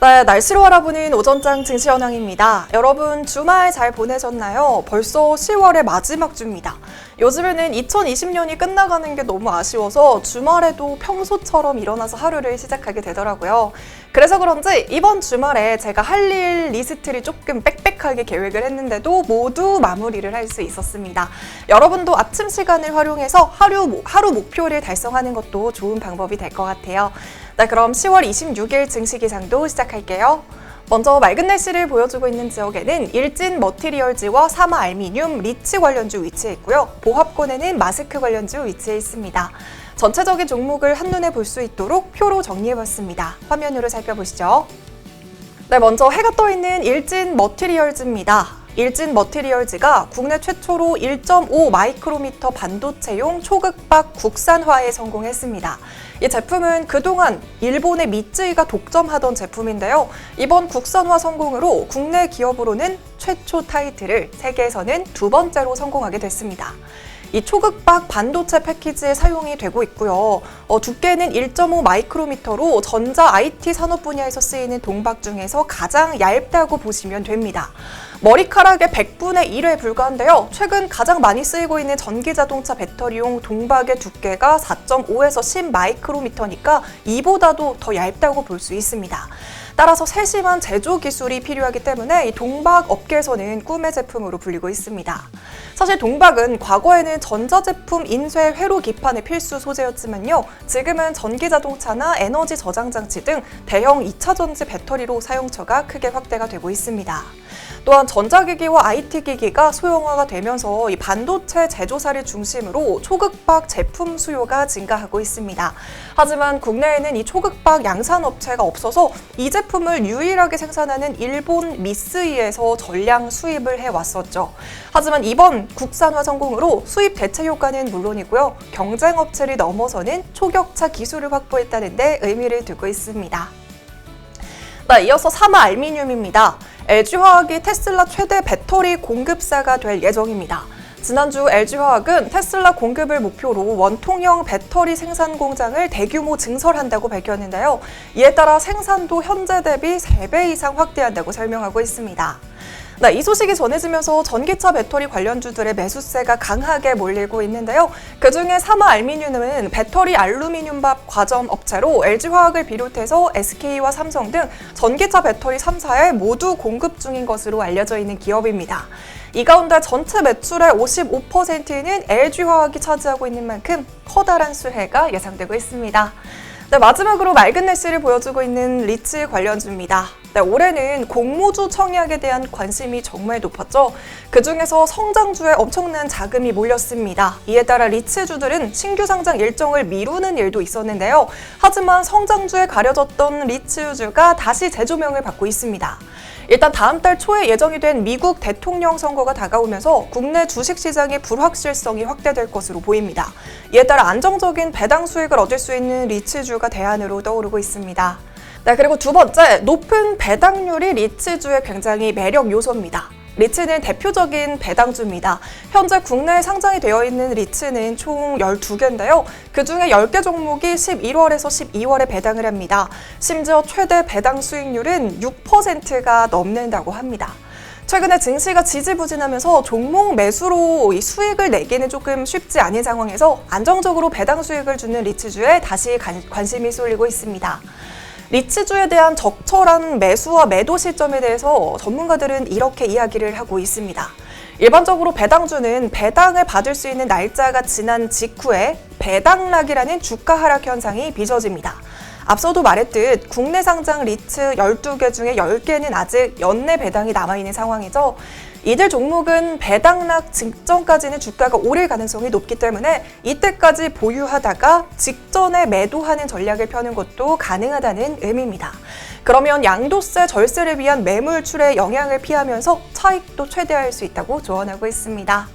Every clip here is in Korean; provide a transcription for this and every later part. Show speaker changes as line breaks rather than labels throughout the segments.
네, 날씨로 알아보는 오전장 증시 현황입니다. 여러분 주말 잘 보내셨나요? 벌써 10월의 마지막 주입니다. 요즘에는 2020년이 끝나가는 게 너무 아쉬워서 주말에도 평소처럼 일어나서 하루를 시작하게 되더라고요. 그래서 그런지 이번 주말에 제가 할 일 리스트를 조금 빽빽하게 계획을 했는데도 모두 마무리를 할 수 있었습니다. 여러분도 아침 시간을 활용해서 하루 목표를 달성하는 것도 좋은 방법이 될 것 같아요. 네, 그럼 10월 26일 증시 기상도 시작할게요. 먼저 맑은 날씨를 보여주고 있는 지역에는 일진 머티리얼즈와 사마 알미늄, 리치 관련주 위치해 있고요. 보합권에는 마스크 관련주 위치해 있습니다. 전체적인 종목을 한눈에 볼 수 있도록 표로 정리해봤습니다. 화면으로 살펴보시죠. 네, 먼저 해가 떠 있는 일진 머티리얼즈입니다. 일진 머티리얼즈가 국내 최초로 1.5 마이크로미터 반도체용 초극박 국산화에 성공했습니다. 이 제품은 그동안 일본의 미쯔이가 독점하던 제품인데요. 이번 국산화 성공으로 국내 기업으로는 최초 타이틀을 세계에서는 두 번째로 성공하게 됐습니다. 이 초극박 반도체 패키지에 사용이 되고 있고요. 두께는 1.5 마이크로미터로 전자 IT 산업 분야에서 쓰이는 동박 중에서 가장 얇다고 보시면 됩니다. 머리카락의 100분의 1에 불과한데요. 최근 가장 많이 쓰이고 있는 전기자동차 배터리용 동박의 두께가 4.5에서 10 마이크로미터니까 이보다도 더 얇다고 볼 수 있습니다. 따라서 세심한 제조 기술이 필요하기 때문에 이 동박 업계에서는 꿈의 제품으로 불리고 있습니다. 사실 동박은 과거에는 전자제품 인쇄 회로 기판의 필수 소재였지만요. 지금은 전기자동차나 에너지 저장 장치 등 대형 2차전지 배터리로 사용처가 크게 확대가 되고 있습니다. 또한 전자기기와 IT기기가 소형화가 되면서 이 반도체 제조사를 중심으로 초극박 제품 수요가 증가하고 있습니다. 하지만 국내에는 이 초극박 양산업체가 없어서 이 제품을 유일하게 생산하는 일본 미쓰이에서 전량 수입을 해왔었죠. 하지만 이번 국산화 성공으로 수입 대체 효과는 물론이고요. 경쟁업체를 넘어서는 초격차 기술을 확보했다는 데 의미를 두고 있습니다. 네, 이어서 사마 알미늄입니다. LG화학이 테슬라 최대 배터리 공급사가 될 예정입니다. 지난주 LG화학은 테슬라 공급을 목표로 원통형 배터리 생산 공장을 대규모 증설한다고 밝혔는데요. 이에 따라 생산도 현재 대비 3배 이상 확대한다고 설명하고 있습니다. 네, 이 소식이 전해지면서 전기차 배터리 관련주들의 매수세가 강하게 몰리고 있는데요. 그중에 사마 알미늄은 배터리 알루미늄밥 과점 업체로 LG화학을 비롯해서 SK와 삼성 등 전기차 배터리 3사에 모두 공급 중인 것으로 알려져 있는 기업입니다. 이 가운데 전체 매출의 55%는 LG화학이 차지하고 있는 만큼 커다란 수혜가 예상되고 있습니다. 네, 마지막으로 맑은 날씨를 보여주고 있는 리치 관련주입니다. 네, 올해는 공모주 청약에 대한 관심이 정말 높았죠. 그중에서 성장주에 엄청난 자금이 몰렸습니다. 이에 따라 리치주들은 신규 상장 일정을 미루는 일도 있었는데요. 하지만 성장주에 가려졌던 리치주가 다시 재조명을 받고 있습니다. 일단 다음 달 초에 예정이 된 미국 대통령 선거가 다가오면서 국내 주식시장의 불확실성이 확대될 것으로 보입니다. 이에 따라 안정적인 배당 수익을 얻을 수 있는 리치주가 대안으로 떠오르고 있습니다. 네, 그리고 두 번째, 높은 배당률이 리치주의 굉장히 매력 요소입니다. 리치는 대표적인 배당주입니다. 현재 국내에 상장이 되어 있는 리치는 총 12개인데요. 그중에 10개 종목이 11월에서 12월에 배당을 합니다. 심지어 최대 배당 수익률은 6%가 넘는다고 합니다. 최근에 증시가 지지부진하면서 종목 매수로 이 수익을 내기는 조금 쉽지 않은 상황에서 안정적으로 배당 수익을 주는 리치주에 다시 관심이 쏠리고 있습니다. 리치주에 대한 적절한 매수와 매도 시점에 대해서 전문가들은 이렇게 이야기를 하고 있습니다. 일반적으로 배당주는 배당을 받을 수 있는 날짜가 지난 직후에 배당락이라는 주가 하락 현상이 빚어집니다. 앞서도 말했듯 국내 상장 리츠 12개 중에 10개는 아직 연내 배당이 남아있는 상황이죠. 이들 종목은 배당락 직전까지는 주가가 오를 가능성이 높기 때문에 이때까지 보유하다가 직전에 매도하는 전략을 펴는 것도 가능하다는 의미입니다. 그러면 양도세 절세를 위한 매물출의 영향을 피하면서 차익도 최대화할 수 있다고 조언하고 있습니다.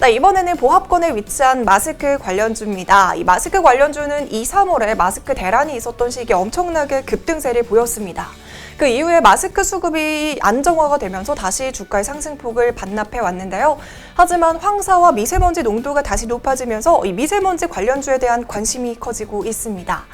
네, 이번에는 보합권에 위치한 마스크 관련주입니다. 이 마스크 관련주는 2, 3월에 마스크 대란이 있었던 시기에 엄청나게 급등세를 보였습니다. 그 이후에 마스크 수급이 안정화가 되면서 다시 주가의 상승폭을 반납해 왔는데요. 하지만 황사와 미세먼지 농도가 다시 높아지면서 이 미세먼지 관련주에 대한 관심이 커지고 있습니다.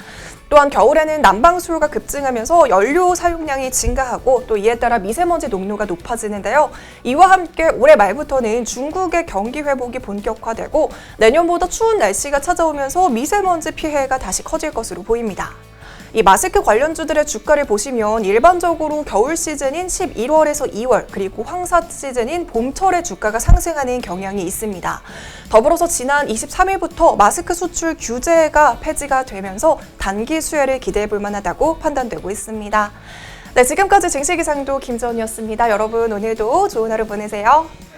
또한 겨울에는 난방 수요가 급증하면서 연료 사용량이 증가하고 또 이에 따라 미세먼지 농도가 높아지는데요. 이와 함께 올해 말부터는 중국의 경기 회복이 본격화되고 내년보다 추운 날씨가 찾아오면서 미세먼지 피해가 다시 커질 것으로 보입니다. 이 마스크 관련주들의 주가를 보시면 일반적으로 겨울 시즌인 11월에서 2월 그리고 황사 시즌인 봄철의 주가가 상승하는 경향이 있습니다. 더불어서 지난 23일부터 마스크 수출 규제가 폐지가 되면서 단기 수혜를 기대해 볼 만하다고 판단되고 있습니다. 네, 지금까지 증시기상도 김전이었습니다. 여러분 오늘도 좋은 하루 보내세요.